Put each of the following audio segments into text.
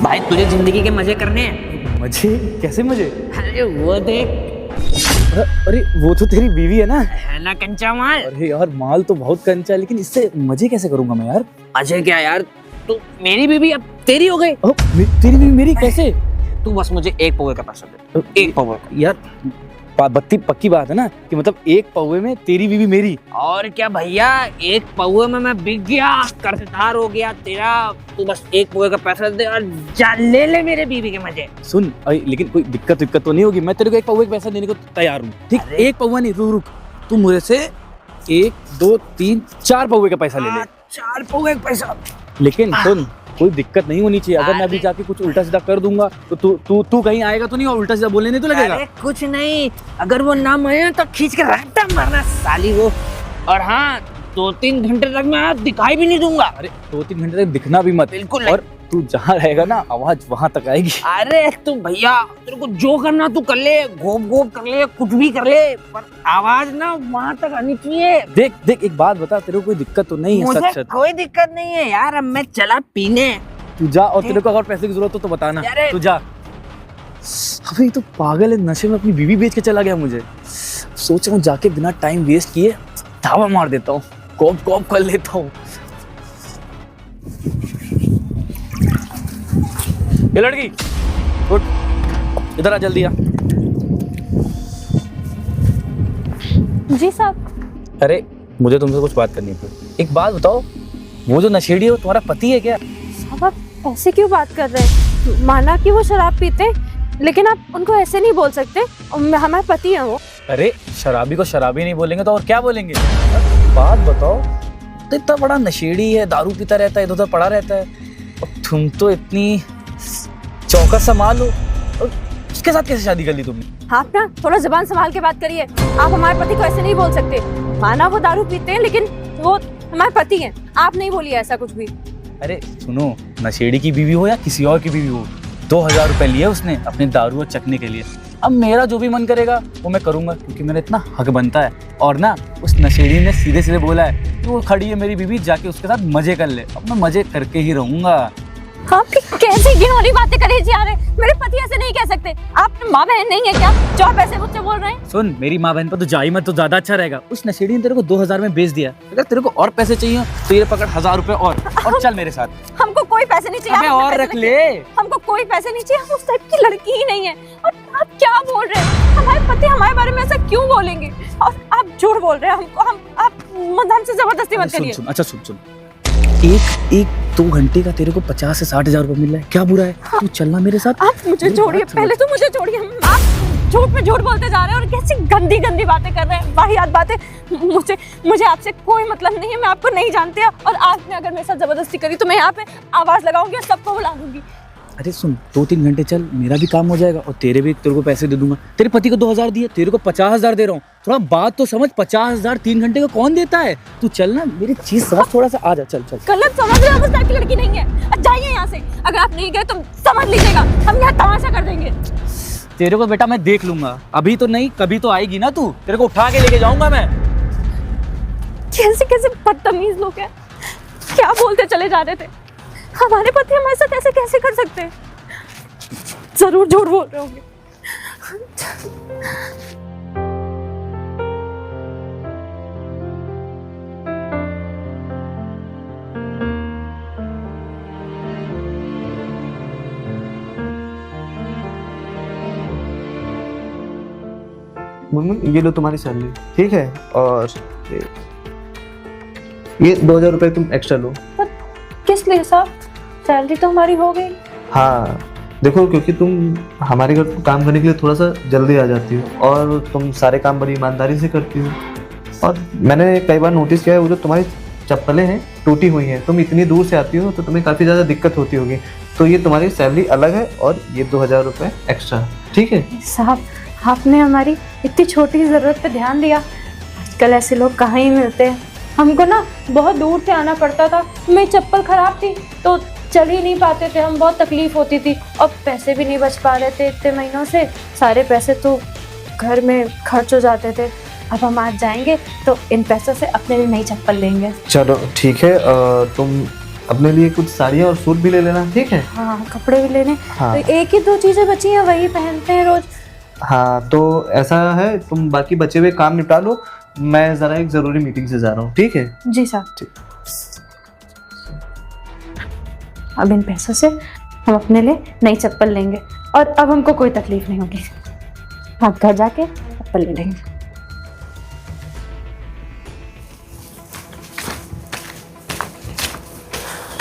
भाई तुझे जिंदगी के मजे करने हैं। मजे? कैसे मजे? अरे वो देख, अरे वो तो तेरी बीवी है ना? है ना कंचा माल। अरे यार माल तो बहुत कंचा है, लेकिन इससे मजे कैसे करूंगा मैं यार? मजे क्या यार, तू मेरी बीवी अब तेरी हो गई। तेरी बीवी मेरी कैसे? तू बस मुझे एक पौवे का पैसा दे, एक पौवे का। यार बत्ती पक्की बात है ना कि मतलब एक पौवे में तेरी बीवी मेरी? और क्या भैया, एक पौवे में मैं बिक गया, कर्जदार हो गया तेरा। तू बस एक पौवे का पैसा दे और जा ले ले मेरे बीवी के मजे। सुन लेकिन कोई दिक्कत तो नहीं होगी? मैं तेरे को एक पौवे का पैसा देने को तैयार हूँ, ठीक? एक पौवा नहीं, रुक, तू मुझे से 1 2 3 4 पौवे का पैसा ले ले। 4 पौवे का पैसा? लेकिन सुन, कोई दिक्कत नहीं होनी चाहिए। अगर मैं अभी जाके कुछ उल्टा सीधा कर दूंगा तो तू कहीं आएगा तो नहीं और उल्टा सीधा बोलने नहीं तो लगेगा? अरे कुछ नहीं, अगर वो ना माने तो खींच के रट्टा मारना साली को। और हाँ, 2-3 घंटे तक मैं दिखाई भी नहीं दूंगा। अरे 2-3 घंटे तक दिखना भी मत। बिल्कुल। और तू जहाँ रहेगा ना, आवाज वहां तक आएगी। अरे तू भैया, तेरे को जो करना तू कर ले, गोप कर ले, कुछ भी कर ले, पर आवाज ना वहां तक आनी चाहिए। देख एक बात बता, तेरे को कोई दिक्कत तो नहीं है? मुझे सच कोई दिक्कत नहीं है यार, अब मैं चला पीने। तू जा, और तेरे को अगर पैसे की जरूरत हो तो बताना। तू जा। अबे तो पागल है, नशे में अपनी बीवी बेच के चला गया। मुझे सोच रहा हूँ जाके बिना टाइम वेस्ट किए धावा मार देता हूँ, कॉप कर लेता हूँ। ये लड़की उठ, इधर आ, जल्दी आ। जी साहब। अरे मुझे तुमसे कुछ बात करनी थी। एक बात बताओ, वो जो नशेड़ी है वो तुम्हारा पति है क्या? साहब आप ऐसे क्यों बात कर रहे हैं? माना कि वो शराब पीते, लेकिन आप उनको ऐसे नहीं बोल सकते। हमारे पति हैं वो। अरे शराबी को शराबी नहीं बोलेंगे तो और क्या बोलेंगे? बात बताओ, तो इतना बड़ा नशेड़ी है, दारू पीता रहता है, इधर उधर पड़ा रहता है, और तुम तो इतनी चौकस संभाल हो, और उसके साथ कैसे शादी कर ली तुमने? आप ना थोड़ा जुबान संभाल के बात करिए। आप हमारे पति को ऐसे नहीं बोल सकते। माना वो दारू पीते हैं, लेकिन वो हमारे पति हैं। आप नहीं बोलिए ऐसा कुछ भी। अरे सुनो, नशेड़ी की बीवी हो या किसी और की बीवी हो, 2000 रुपए लिए उसने अपने दारू और चखने के लिए। अब मेरा जो भी मन करेगा वो मैं करूंगा, क्योंकि मेरा इतना हक बनता है। और ना उस नशेड़ी ने सीधे सीधे बोला है कि वो खड़ी है मेरी बीवी, जाके उसके साथ मजे कर ले। अब मैं मजे करके ही रहूंगा। आप कैसी घिनौनी बातें कर जा रहे हैं? मेरे पति ऐसे नहीं कह सकते। आप माँ बहन नहीं है क्या जो आप ऐसे मुझसे बोल रहे हैं? सुन, मेरी माँ बहन पर तो जाई मत, तो ज्यादा अच्छा रहेगा। उस नशेड़ी ने तेरे को 2000 में बेच दिया। अगर तेरे को और पैसे चाहिए तो ये पकड़ 1000 रुपए और चल मेरे साथ। हमको कोई पैसे नहीं चाहिए। अबे और रख ले। हमको कोई पैसे नहीं चाहिए। हम उस टाइप की लड़की ही नहीं है। और आप क्या बोल रहे हैं? हमारे पति हमारे बारे में ऐसा क्यों बोलेंगे? और आप झूठ बोल रहे हैं। आप हमसे जबरदस्ती मत करिए। सुन, सुन, एक 2 घंटे का तेरे को 50 से 60 हजार रुपए मिल रहा है, क्या बुरा है? तू चलना मेरे साथ। आप मुझे छोड़िए, पहले तो मुझे छोड़िए। आप झूठ पे झूठ बोलते जा रहे हैं और कैसी गंदी बातें कर रहे हैं, वाहियात बातें। मुझे आपसे कोई मतलब नहीं है। मैं आपको नहीं जानती, और आपने अगर मेरे साथ जबरदस्ती करी तो मैं यहाँ पे आवाज लगाऊंगी और सबको बुला लूंगी। अरे सुन, 2-3 घंटे चल, मेरा भी काम हो जाएगा और तेरे को पैसे दे दूंगा। तेरे पति को 2000 दिए, तेरे को 50,000 दे रहा हूँ। थोड़ा बात तो समझ, 50,000 3 घंटे का कौन देता है? तू चल ना, मेरी चीज समझ थोड़ा सा। आ जा, चल। गलत समझ रहे हो, उस टाइप की लड़की नहीं है। जाइए यहाँ से। अगर आप नहीं गए तो समझ लीजिएगा, हम यहाँ तमाशा कर देंगे। तेरे को बेटा मैं देख लूंगा, अभी तो नहीं, कभी तो आएगी ना तू। तेरे को उठा के लेके जाऊंगा मैं। कैसे बदतमीज लोग हैं, क्या बोलते चले जा रहे थे। हमारे पति हमारे साथ ऐसे कैसे कर सकते हैं? जरूर झूठ बोल रहे होंगे। मुनमुन, ये लो तुम्हारी सैलरी, ठीक है? और ये 2000 रुपए तुम एक्स्ट्रा लो। पर किस लिए साहब? सैलरी तो हमारी हो गई। हाँ देखो, क्योंकि तुम हमारे घर काम करने के लिए थोड़ा सा जल्दी आ जाती हो और तुम सारे काम बड़ी ईमानदारी से करती हो। और मैंने कई बार नोटिस किया है, वो जो तुम्हारी चप्पलें हैं टूटी हुई हैं, तुम इतनी दूर से आती हो तो तुम्हें काफ़ी ज़्यादा दिक्कत होती होगी। तो ये तुम्हारी सैलरी अलग है और ये 2000 रुपये एक्स्ट्रा, ठीक है? साहब आपने हमारी इतनी छोटी ज़रूरत पे ध्यान दिया। आजकल ऐसे लोग कहाँ ही मिलते हैं। हमको ना बहुत दूर से आना पड़ता था, मेरी चप्पल ख़राब थी तो चल ही नहीं पाते थे हम, बहुत तकलीफ होती थी। और पैसे भी नहीं बच पा रहे थे इतने महीनों से, सारे पैसे तो घर में खर्च हो जाते थे। अब हम आज जाएंगे तो इन पैसों से अपने लिए नई चप्पल लेंगे। चलो ठीक है, तुम अपने लिए कुछ साड़ियाँ और सूट भी ले लेना, ठीक है? हाँ, कपड़े भी लेने। हाँ। तो एक ही दो चीजें बची हैं, वही पहनते हैं रोज। हाँ, तो ऐसा है, तुम बाकी बचे हुए काम निपटा लो, मैं ज़रा एक ज़रूरी मीटिंग से जा रहा हूँ, ठीक है? जी साहब। ठीक। अब इन पैसों से हम अपने लिए नई चप्पल लेंगे और अब हमको कोई तकलीफ नहीं होगी। आप घर जाके चप्पल ले लेंगे।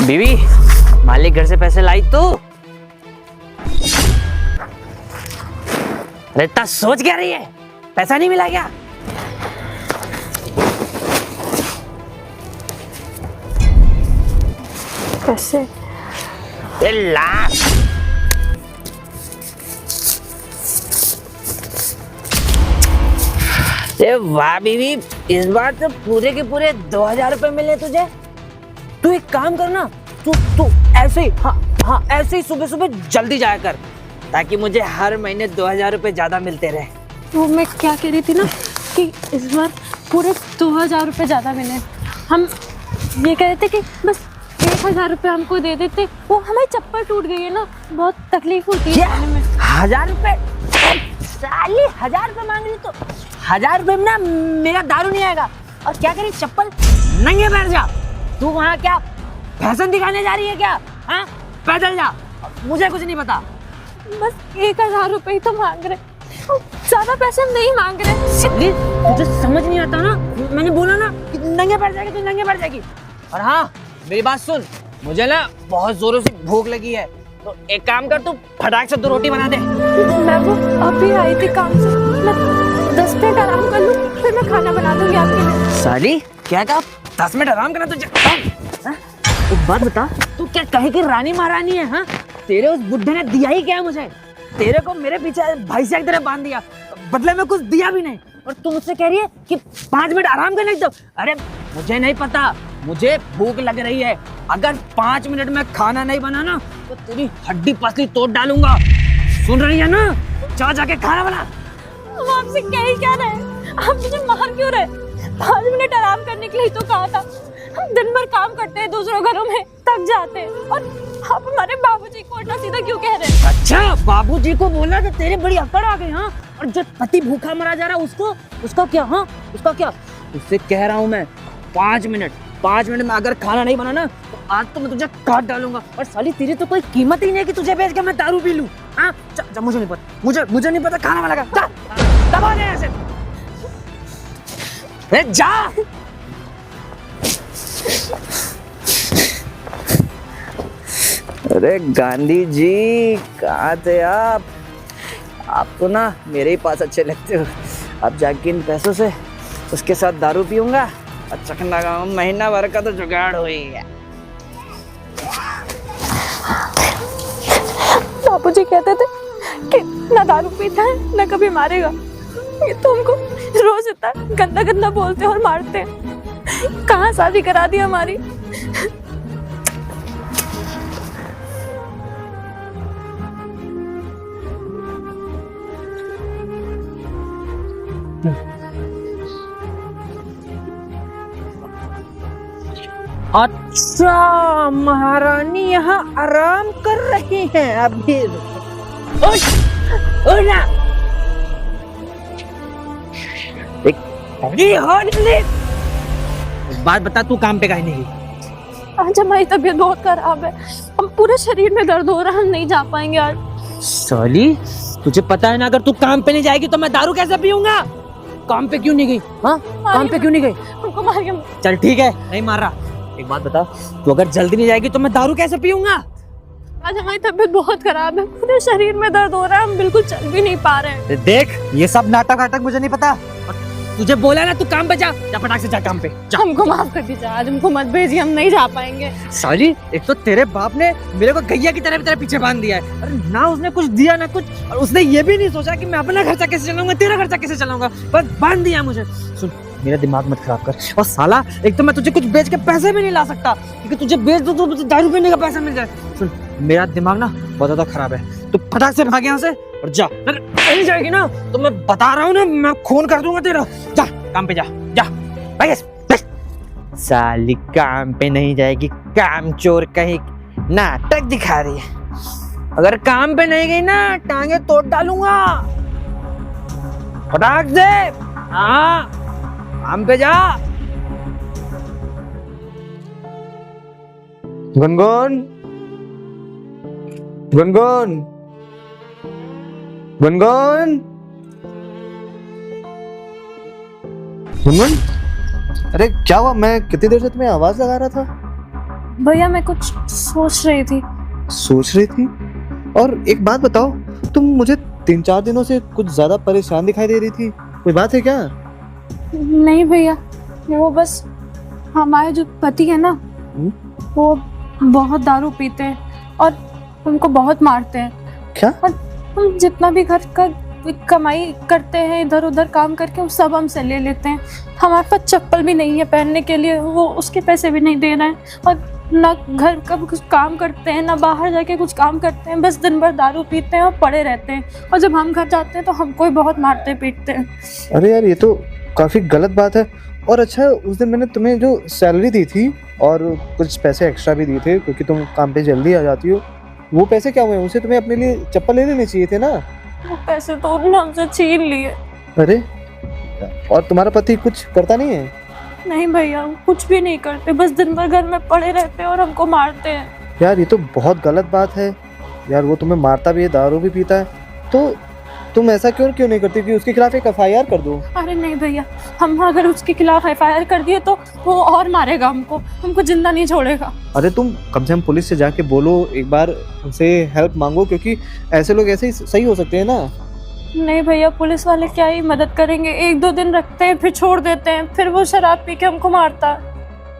बीवी, मालिक घर से पैसे लाई तू? अरे इतना सोच क्या रही है? पैसा नहीं मिला क्या? पैसे? ला। अरे वाह बीवी, इस बार तो पूरे के पूरे 2000 रुपए मिले तुझे। तू एक काम करना, तू ऐसे ही, हाँ ऐसे ही सुबह सुबह जल्दी जाया कर, ताकि मुझे हर महीने 2000 रुपए ज्यादा मिलते रहे। वो मैं क्या कह रही थी ना कि इस बार पूरे 2000 रुपये ज़्यादा मिले। हम ये कह रहे थे कि बस 1000 रुपये हमको दे देते। वो हमारी चप्पल टूट गई है ना, बहुत तकलीफ होती है जाने में। 1000 रुपए? साली 1000 रुपए मांग रही, तो 1000 रुपए में ना मेरा दारू नहीं आएगा। और क्या करी, चप्पल नंगे पैर जा। तू वहाँ क्या फैशन दिखाने जा रही है क्या? हाँ, पैदल जा, मुझे कुछ नहीं पता। बस 1000 रुपये ही तो मांग रहे, ज़्यादा पैसे हम नहीं मांग रहे। सिद्धि, तुझे समझ नहीं आता ना, मैंने बोला ना कि नंगे पैर जाएगी तो नंगे पैर जाएगी। और हाँ, मेरी बात सुन, मुझे ना बहुत जोरों से भूख लगी है, तो एक काम कर, तू फटाक से 2 रोटी बना दे। मैं वो अभी आई थी काम से, मैं 10 मिनट आराम कर लूँ, फिर मैं खाना बना दूंगी आपके लिए। साली क्या कहा? 10 मिनट आराम करना तुझे? एक बात बता, तू क्या कहे कि रानी महारानी है? हाँ, तेरे उस बुड्ढे ने दिया ही क्या है मुझे? तेरे को मेरे पीछे भाई से एक तरह बांध दिया, बदले में कुछ दिया भी नहीं, और तू मुझसे कह रही है कि 5 मिनट आराम करने दो। अरे मुझे नहीं पता, मुझे भूख लग रही है। अगर 5 मिनट में खाना नहीं बना ना, तो तेरी हड्डी पसली तोड़ डालूंगा। सुन रही है ना? जा जाके खाना बना। हम आपसे कह ही क्या रहे, आप मुझे मार क्यों रहे? 5 मिनट आराम करने के लिए तो कहा था। हम दिन भर काम करते हैं दूसरों घरों में, थक जाते हैं, और आप हमारे बाबूजी को उल्टा सीधा क्यों कह रहे हैं? अच्छा, बाबूजी को बोला तो तेरे बड़ी अकड़ आ गई। हाँ, और जो पति भूखा मरा जा रहा उसका क्या? हाँ, उसका क्या? उससे कह रहा हूँ मैं, 5 मिनट में अगर खाना नहीं बना ना, तो आज तो मैं तुझे काट डालूंगा। और साली तेरी तो कोई कीमत ही नहीं है कि तुझे बेच के मैं दारू पी लूं। हाँ, जा, मुझे नहीं पता, मुझे नहीं पता खाना वाला का। दबा दे ऐसे। जा। अरे गांधी जी, कहाँ थे आप? आप तो ना मेरे ही पास अच्छे लगते हो। अब जाके इन पैसों से उसके साथ दारू पीऊंगा और चखना गाँव, महीना भर का तो जुगाड़ हो ही गया। बाबूजी कहते थे कि ना दारू पीता है ना कभी मारेगा। ये तो हमको रोज इतना गंदा गंदा बोलते और मारते हैं। कहाँ शादी करा दी हमारी। अच्छा, महारानी यहाँ आराम कर रही हैं अभी। बात बता, तू काम पे काहे नहीं गई? आज हमारी तबीयत बहुत खराब है, हम पूरे शरीर में दर्द हो रहा है, हम नहीं जा पाएंगे आज। साली, तुझे पता है ना, अगर तू काम पे नहीं जाएगी तो मैं दारू कैसे पीऊंगा? काम पे क्यों नहीं गई? हाँ, काम पे क्यों नहीं गई? हमको मारिए। चल ठीक है, नहीं मार रहा। एक बात बता, तू अगर जल्दी नहीं जाएगी तो मैं दारू कैसे पीऊंगा? आज हमारी तबीयत बहुत खराब है, पूरे शरीर में दर्द हो रहा है, हम बिल्कुल चल भी नहीं पा रहे हैं। देख, ये सब नाटक वाटक मुझे नहीं पता। तुझे बोला ना तू काम पे जा, फटाक से जा काम पे जा। हमको माफ कर दीजिए, आज हमको मत भेजिए, हम नहीं जा पाएंगे। साली, एक तो तेरे बाप ने मेरे को गैया की तरह तेरे पीछे बांध दिया है। अरे ना उसने कुछ दिया ना कुछ, और उसने ये भी नहीं सोचा कि मैं अपना खर्चा कैसे चलाऊंगा, तेरा खर्चा कैसे चलाऊंगा, बस बांध दिया मुझे। सुन, मेरा दिमाग मत खराब कर। और साला, एक तो मैं तुझे कुछ बेच के पैसे भी नहीं ला सकता, क्योंकि तुझे बेच दो तो मुझे दारू पीने का पैसा मिल जाए। सुन, मेरा दिमाग ना बहुत ज्यादा खराब है, तो फटाक से भाग यहाँ से और जा। अगर नहीं जाएगी ना तो मैं बता रहा हूँ ना, मैं खून कर दूंगा तेरा। जा काम पे जा, जा। साली काम पे नहीं जाएगी, काम चोर कहीं नाटक दिखा रही है। अगर काम पे नहीं गई ना टांगे तोड़ डालूंगा। फटाक से हाँ काम पे जा। गुनगुन, गुनगुन, गुनगुन, गुनगुन, अरे क्या हुआ? मैं कितनी देर से तुम्हें आवाज लगा रहा था। भैया मैं कुछ सोच रही थी। सोच रही थी? और एक बात बताओ, तुम मुझे 3-4 दिनों से कुछ ज्यादा परेशान दिखाई दे रही थी, कोई बात है क्या? नहीं भैया, वो बस हमारे जो पति है ना, वो बहुत दारू पीते हैं और उनको बहुत मारते हैं। क्या? और हम जितना भी घर का कमाई करते हैं इधर उधर काम करके, वो सब हमसे ले लेते हैं। हमारे पास चप्पल भी नहीं है पहनने के लिए, वो उसके पैसे भी नहीं दे रहे हैं। और ना घर का कुछ काम करते हैं, ना बाहर जाके कुछ काम करते हैं, बस दिन भर दारू पीते हैं और पड़े रहते हैं। और जब हम घर जाते हैं तो हमको ही बहुत मारते पीटते हैं। अरे यार, ये तो काफी गलत बात है। और अच्छा, उस दिन मैंने तुम्हें जो सैलरी दी थी और कुछ पैसे एक्स्ट्रा भी दिए थे क्योंकि तुम काम पे जल्दी आ जाती हो, वो पैसे क्या हुए? उसे तुम्हें अपने लिए चप्पल ले लेने चाहिए थे ना। वो पैसे तो उन्होंने हमसे छीन लिए। अरे, और तुम्हारा पति कुछ करता नहीं है? नहीं भैया, वो कुछ भी नहीं करते, बस दिन भर घर में पड़े रहते हैं और हमको मारते हैं। यार, ये तो बहुत गलत बात है यार। वो तुम्हें मारता भी है, दारू भी पीता है, तो तुम ऐसा क्यों नहीं करती कि उसके खिलाफ एक FIR कर दो? अरे नहीं भैया, हम अगर उसके खिलाफ FIR कर दिए तो वो और मारेगा हमको जिंदा नहीं छोड़ेगा। अरे तुम कम से कम पुलिस से जाके बोलो, एक बार उनसे हेल्प मांगो, क्योंकि ऐसे लोग ऐसे ही सही हो सकते हैं ना। नहीं भैया, पुलिस वाले क्या ही मदद करेंगे, 1-2 दिन रखते हैं फिर छोड़ देते हैं, फिर वो शराब पी के हमको मारता है।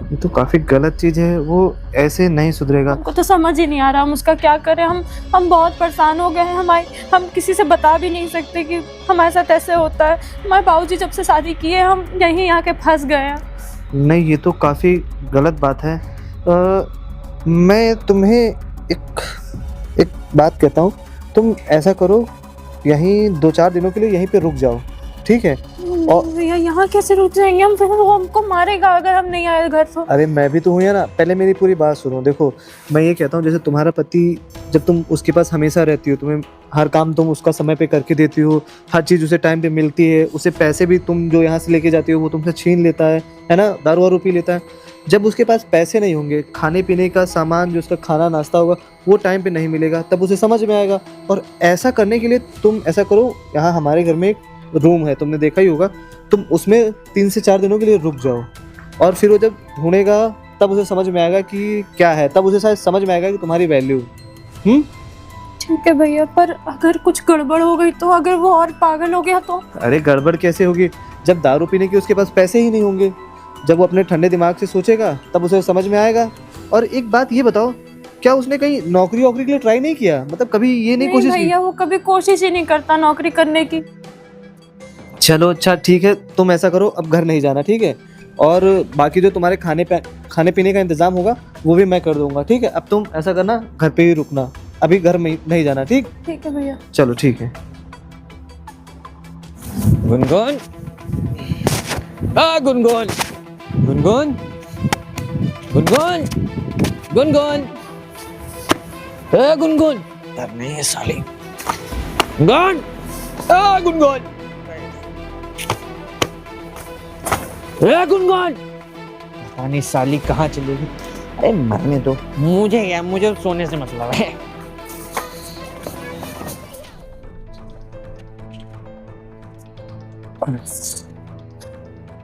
ये तो काफी गलत चीज है, वो ऐसे नहीं सुधरेगा। हमको तो समझ ही नहीं आ रहा हम उसका क्या करें। हम बहुत परेशान हो गए हैं। हम किसी से बता भी नहीं सकते कि हमारे साथ ऐसे होता है। हमारे बाबूजी जब से शादी की है, हम यहीं आके फंस गए हैं। नहीं, ये तो काफी गलत बात है। मैं तुम्हें एक बात कहता हूँ, तुम ऐसा करो, यहीं 2-4 दिनों के लिए यहीं पे रुक जाओ, ठीक है? और भैया यहाँ कैसे रुक जाएंगे हम? फिर वो हमको मारेगा अगर हम नहीं आए घर तो। अरे मैं भी तो हूँ ना, पहले मेरी पूरी बात सुनो। देखो, मैं ये कहता हूँ, जैसे तुम्हारा पति, जब तुम उसके पास हमेशा रहती हो, तुम्हें हर काम तुम उसका समय पे करके देती हो, हर चीज़ उसे टाइम पे मिलती है, उसे पैसे भी तुम जो यहाँ से लेके जाती हो वो तुमसे छीन लेता है ना, दारू वारू पी लेता है। जब उसके पास पैसे नहीं होंगे, खाने पीने का सामान जो उसका खाना नाश्ता होगा वो टाइम पे नहीं मिलेगा, तब उसे समझ में आएगा। और ऐसा करने के लिए तुम ऐसा करो, यहाँ हमारे घर में एक रूम है, तुमने देखा ही होगा, तुम उसमें 3 से 4 दिनों के लिए रुक जाओ। और फिर वो जब ढूंढेगा तब उसे समझ में आएगा कि क्या है, तब उसे शायद समझ में आएगा कि तुम्हारी वैल्यू। ठीक है भैया, पर अगर कुछ गड़बड़ हो गई तो, अगर वो और पागल हो गया तो? अरे गड़बड़ कैसे होगी, जब दारू पीने की उसके पास पैसे ही नहीं होंगे। जब वो अपने ठंडे दिमाग से सोचेगा तब उसे समझ में आएगा। और एक बात ये बताओ, क्या उसने कहीं नौकरी वोकरी के लिए ट्राई नहीं किया? मतलब कभी ये नहीं कोशिश की? भैया, वो कभी कोशिश ही नहीं करता नौकरी करने की। चलो अच्छा ठीक है, तुम ऐसा करो, अब घर नहीं जाना, ठीक है? और बाकी जो तुम्हारे खाने पीने का इंतजाम होगा वो भी मैं कर दूंगा, ठीक है? अब तुम ऐसा करना, घर पे ही रुकना, अभी घर में नहीं जाना, ठीक? ठीक है भैया। चलो ठीक है। गुनगुन, गुनगुन, गुनगुन, गुनगुन, गुनगुन, गुनगुन, डर नहीं है साली। गुनगुन, गुनगुन, गुनगुन, पता नहीं साली कहाँ चलेगी। अरे मरने दो, मुझे सोने से मतलब है।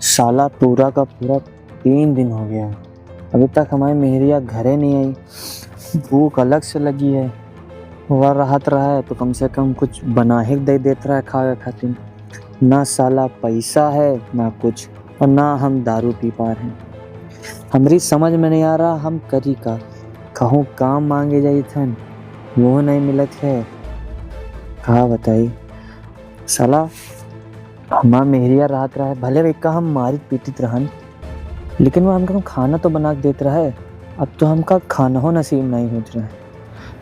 साला पूरा का पूरा 3 दिन हो गया, अभी तक हमारी मेहरिया घरे नहीं आई। भूख अलग से लगी है, वह राहत रहा है तो कम से कम कुछ बना ही दे देता रहा है खावे खातिर। ना साला पैसा है ना कुछ, और ना हम दारू पी पा रहे हैं। हमारी समझ में नहीं आ रहा हम करी का। कहूँ काम मांगे जाई थन, वो नहीं मिलत है, कहा बताई। साला हमारा मेहरिया राहत रहा है, भले का हम मारित पीटित रहन, लेकिन वो हमको खाना तो बना के देते रहे। अब तो हमका खाना हो नसीब नहीं होत रहा है।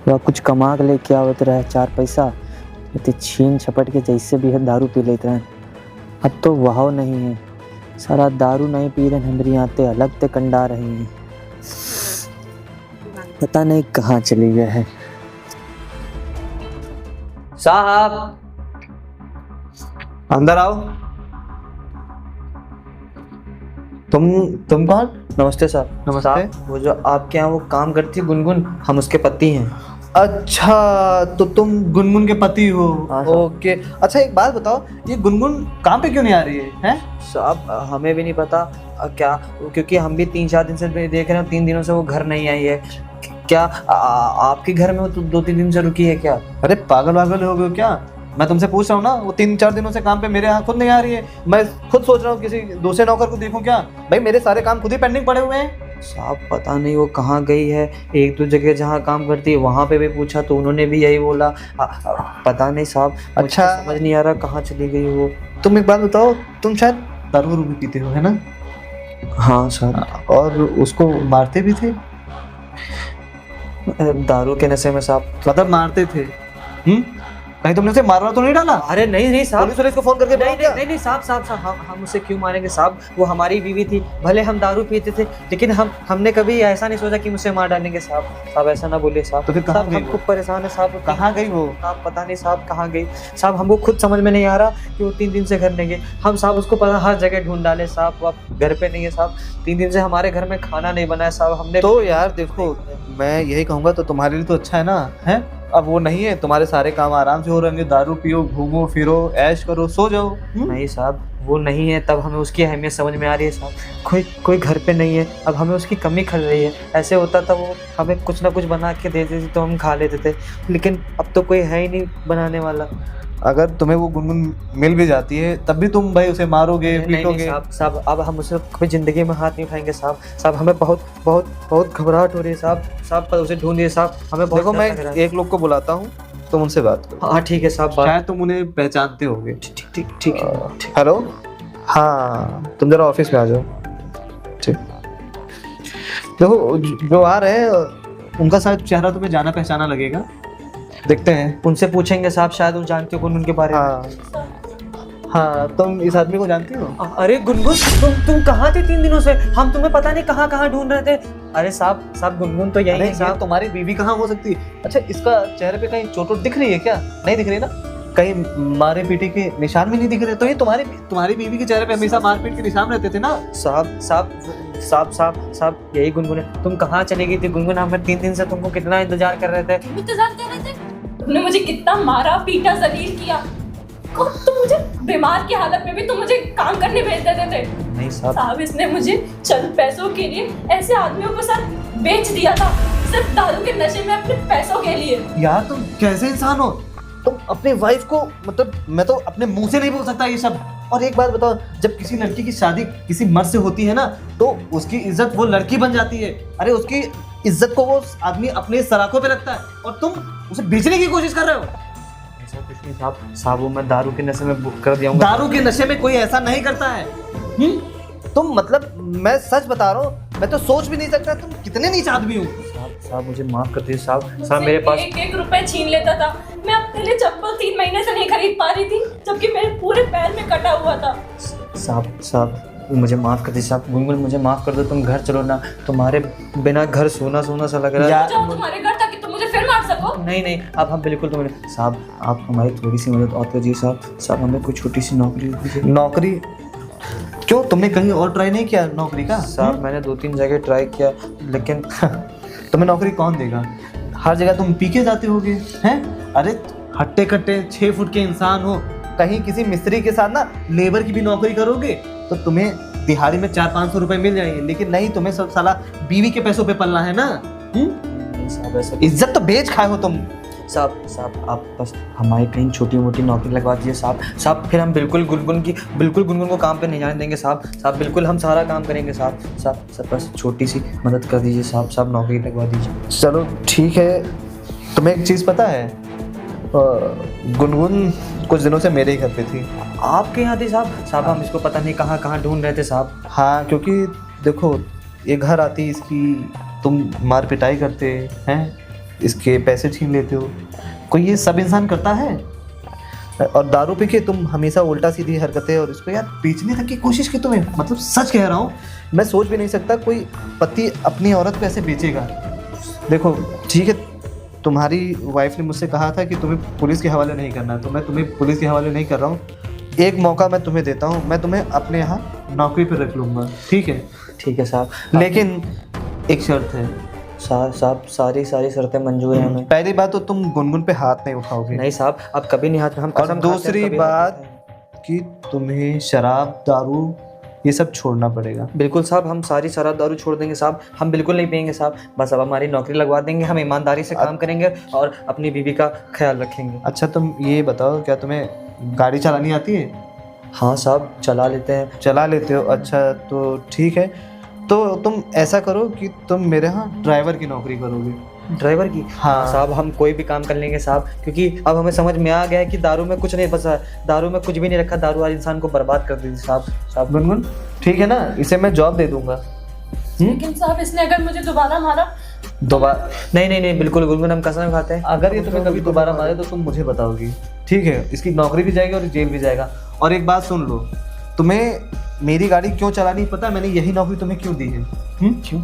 वह कुछ कमा के लेके आवत रहे 4 पैसा, इतने छीन छपट के जैसे भी है दारू पी लेते रहे। अब तो वह नहीं है, सारा दारू नहीं पी रहे, हमारी आते अलग ते कंडा रही हैं। पता नहीं कहाँ चली गए है। साहब अंदर आओ। तुम कौन? नमस्ते साहब। नमस्ते। साहब, वो जो आपके यहाँ वो काम करती है गुनगुन, हम उसके पति हैं। अच्छा, तो तुम गुनगुन के पति हो? हाँ साहब। ओके। अच्छा एक बात बताओ, ये गुनगुन काम पे क्यों नहीं आ रही है? हैं? साहब हमें भी नहीं पता क्या, क्योंकि हम भी 3-4 दिन से देख रहे हैं, 3 दिनों से वो घर नहीं आई है। क्या आपके घर में वो 2-3 दिन से रुकी है क्या? अरे पागल वागल हो गए क्या? मैं तुमसे पूछ रहा हूँ ना, वो 3-4 दिनों से काम पे मेरे यहाँ खुद नहीं आ रही है। मैं खुद सोच रहा हूँ किसी दूसरे नौकर को देखूं क्या। भाई मेरे सारे काम खुद ही पेंडिंग पड़े हुए हैं। साहब पता नहीं वो कहाँ गई है। 1-2 जगह जहाँ काम करती है वहाँ पे भी पूछा तो उन्होंने भी यही बोला। पता नहीं साहब, मुझे अच्छा। समझ नहीं आ रहा कहाँ चली गई वो। तुम एक बात बताओ, तुम शायद दारू भी पीते हो, है ना? हाँ साहब। और उसको मारते भी थे? दारू के नशे में साहब। मतलब मारते थे? कहीं तुमने उसे मारना तो नहीं डाला? अरे नहीं साहब, पुलिस को फोन करके नहीं बुलाओ क्या? नहीं साहब हम उसे क्यों मारेंगे साहब? वो हमारी बीवी थी, भले हम दारू पीते थे लेकिन हमने कभी ऐसा नहीं सोचा कि मुझे मार डालेंगे साहब। साहब ऐसा ना बोलिए साहब। तो फिर कहाँ साहब गई हम वो? खूब परेशान है साहब। कहाँ गई वो? साहब पता नहीं साहब कहाँ गई। साहब हमको खुद समझ में नहीं आ रहा कि वो 3 दिन से घर नहीं गए। हम साहब उसको पता हर जगह ढूंढ डाले साहब, वो अब घर पे नहीं है साहब। 3 दिन से हमारे घर में खाना नहीं बना है साहब। हमने तो यार देखो, मैं यही कहूँगा तो तुम्हारे लिए तो अच्छा है ना, है? अब वो नहीं है, तुम्हारे सारे काम आराम से हो रहेंगे। दारू पियो, घूमो फिरो, ऐश करो, सो जाओ। नहीं साहब, वो नहीं है तब हमें उसकी अहमियत समझ में आ रही है साहब। कोई घर पे नहीं है, अब हमें उसकी कमी खल रही है। ऐसे होता था वो हमें कुछ ना कुछ बना के देती थी तो हम खा लेते थे, लेकिन अब तो कोई है ही नहीं बनाने वाला। अगर तुम्हें वो गुनगुन मिल भी जाती है तब भी तुम भाई उसे मारोगे, नहीं पीटोगे? साहब अब हम उसे कभी जिंदगी में हाथ नहीं उठाएंगे साहब। साहब हमें बहुत घबराहट हो रही है साहब। साहब पर उसे ढूंढिए साहब, हमें बहुत देखो डर मैं लग रहा है। एक लोग को बुलाता हूँ, तुम उनसे बात करो। हाँ ठीक है साहब, बात शायद तुम उन्हें पहचानते होगे। ठीक है। हेलो, हाँ तुम जरा ऑफिस में आ जाओ। ठीक। देखो जो आ रहे हैं उनका शायद चेहरा तुम्हें जाना पहचाना लगेगा, देखते हैं। उनसे पूछेंगे साहब, शायद वो जानते हो उनके बारे में। हाँ हाँ, तुम इस आदमी को जानती हो? अरे गुनगुन, तुम कहाँ थे 3 दिनों से? हम तुम्हें पता नहीं कहाँ ढूंढ रहे थे। अरे साहब गुनगुन तो यही अरे है साहब। तुम्हारी बीवी कहाँ हो सकती है? अच्छा इसका चेहरे पे कहीं चोट वोट दिख रही है क्या? नहीं दिख रही ना? कहीं मारे पीटे के निशान भी नहीं दिख रहे? तो ये तुम्हारी बीवी के चेहरे पे हमेशा मारपीट के निशान रहते थे ना? साहब यही गुनगुन है। तुम कहाँ चली गई थी गुनगुन? हम 3 दिन से तुमको कितना इंतजार कर रहे थे। इंतजार कर रहे थे? तुमने मुझे कितना मारा पीटा जलील किया। तुम मुझे बीमार की हालत में भी तुम मुझे काम करने भेज देते थे। नहीं साहब इसने मुझे चंद पैसों के लिए ऐसे आदमियों के साथ बेच दिया था, सिर्फ दारू के नशे में अपने पैसों के लिए। यार तुम कैसे इंसान हो? तुम अपने वाइफ को, मतलब मैं तो अपने मुंह से नहीं बोल सकता ये सब। और एक बात बताओ, जब किसी लड़की की शादी किसी मर्द से होती है ना तो उसकी इज्जत वो लड़की बन जाती है। अरे उसकी इज्जत को वो आदमी अपने सराखों पे रखता है और तुम उसे बेचने की कोशिश कर रहे हो। ऐसा कुछ नहीं साहब वो मैं दारू के नशे में बुक कर दिया हूँ। दारू के नशे में कोई ऐसा नहीं करता है। तुम मतलब मैं सच बता रहा हूँ, मैं तो सोच भी नहीं सकता तुम कितने नीच आदमी हो। साहब मुझे माफ कर दीजिए साहब मेरे पास 1-1 रुपए छीन लेता था। मैं अपने लिए चप्पल 3 महीने से नहीं खरीद पा रही थी, जबकि मेरे पूरे पैर में कटा हुआ था। साहब मुझे माफ कर दीजिए साहब। गुनगुन मुझे माफ कर दो, तुम घर चलो ना, तुम्हारे बिना घर सोना सा लग रहा है। जाओ तुम्हारे घर ताकि तुम मुझे फिर मार सको। नहीं अब हम बिल्कुल तुम्हें साहब, आप हमारी थोड़ी सी मदद और कीजिए साहब हमें कोई छोटी सी नौकरी दीजिए। नौकरी? क्यों, तुमने कहीं और ट्राई नहीं किया नौकरी का? साहब मैंने 2-3 जगह ट्राई किया लेकिन तुम्हें नौकरी कौन देगा? हर जगह तुम पी के जाते होगे, हैं? अरे हट्टे कट्टे 6 फुट के इंसान हो, कहीं किसी मिस्त्री के साथ ना लेबर की भी नौकरी करोगे तो तुम्हें दिहाड़ी में 400-500 रुपए मिल जाएंगे, लेकिन नहीं, तुम्हें सब साला बीवी के पैसों पे पलना है ना। साहब ऐसा इज्जत तो बेच खाए हो तुम। साहब आप बस हमारी कहीं छोटी मोटी नौकरी लगवा दीजिए साहब फिर हम बिल्कुल गुनगुन को काम पे नहीं जाने देंगे साहब बिल्कुल हम सारा काम करेंगे साहब बस छोटी सी मदद कर दीजिए साहब नौकरी लगवा दीजिए। चलो ठीक है। तुम्हें एक चीज़ पता है, गुनगुन कुछ दिनों से मेरे ही घर पे थी। आपके यहाँ थी साहब हम इसको पता नहीं कहाँ ढूंढ रहे थे साहब। हाँ, क्योंकि देखो ये घर आती, इसकी तुम मार पिटाई करते हैं, इसके पैसे छीन लेते हो। कोई ये सब इंसान करता है? और दारू पी के तुम हमेशा उल्टा सीधी हरकतें, और इसको यार बेचने तक की कोशिश की तुम्हें, मतलब सच कह रहा हूँ, मैं सोच भी नहीं सकता कोई पति अपनी औरत को ऐसे बेचेगा। देखो ठीक है, तुम्हारी वाइफ ने मुझसे कहा था कि तुम्हें पुलिस के हवाले नहीं करना, तो मैं तुम्हें पुलिस के हवाले नहीं कर रहा हूँ। एक मौका मैं तुम्हें देता हूँ, मैं तुम्हें अपने यहाँ नौकरी पर रख लूँगा, ठीक है? ठीक है साहब, लेकिन एक शर्त है। साहब सारी शर्तें मंजूर हैं हमें। पहली बात तो तुम गुनगुन पे हाथ नहीं उठाओगे, नहीं साहब, आप कभी नहीं हाथ, हम और कसम खाते हैं, दूसरी कभी बात हाथ नहीं कि तुम्हें शराब दारू ये सब छोड़ना पड़ेगा। उठाते। बिल्कुल साहब, हम सारी शराब दारू छोड़ देंगे साहब, हम बिल्कुल नहीं पियेंगे साहब। बस अब हमारी नौकरी लगवा देंगे, हम ईमानदारी से काम करेंगे और अपनी बीवी का ख्याल रखेंगे। अच्छा तुम ये बताओ, क्या तुम्हें गाड़ी चलानी आती है? हाँ साहब, चला लेते हैं। चला लेते हो? अच्छा तो ठीक है, तो तुम ऐसा करो कि तुम मेरे यहाँ ड्राइवर की नौकरी करोगे। ड्राइवर की? हाँ। साहब, हम कोई भी काम कर लेंगे साहब, क्योंकि अब हमें समझ में आ गया है कि दारू में कुछ नहीं बचा है, दारू में कुछ भी नहीं रखा, दारू हर इंसान को बर्बाद कर देती साहब। गुनगुन ठीक है ना, इसे मैं जॉब दे दूंगा। लेकिन साहब इसने अगर मुझे दोबारा मारा? दोबारा नहीं, बिल्कुल गुनगुन, हम कसम खाते हैं। अगर ये तुम्हें कभी दोबारा मारे तो तुम मुझे बताओगी, ठीक है? इसकी नौकरी भी जाएगी और जेल भी जाएगा। और एक बात सुन लो, तुम्हें मेरी गाड़ी क्यों चलानी पता, मैंने यही नौकरी तुम्हें क्यों दी है? क्यों?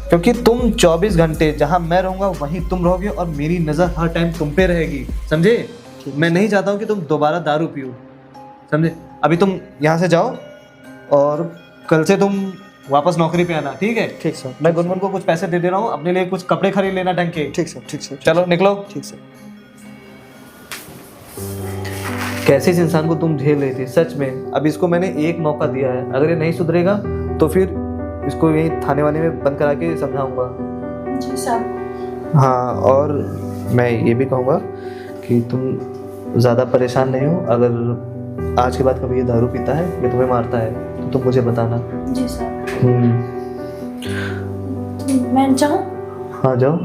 क्योंकि तुम 24 घंटे जहां मैं रहूंगा वहीं तुम रहोगे, और मेरी नज़र हर टाइम तुम पे रहेगी, समझे? मैं नहीं चाहता हूँ कि तुम दोबारा दारू पियो, समझे? अभी तुम यहाँ से जाओ और कल से तुम वापस नौकरी पे आना, ठीक है? ठीक सर। मैं गुनगुन को कुछ पैसे दे दे रहा हूँ, अपने लिए कुछ कपड़े खरीद लेना ढंग के। ठीक सर। चलो निकलो। ठीक सर। कैसे इस इंसान को तुम झेल रही थी सच में। अब इसको मैंने एक मौका दिया है, अगर ये नहीं सुधरेगा तो फिर इसको यही थाने वाने में बंद करा के समझाऊंगा। जी साहब। हाँ, और मैं ये भी कहूँगा कि तुम ज़्यादा परेशान नहीं हो, अगर आज के बाद कभी ये दारू पीता है या तुम्हें मारता है तो तुम मुझे बताना। जी साहब। हम्म। मैं जाऊँ? हाँ जाओ।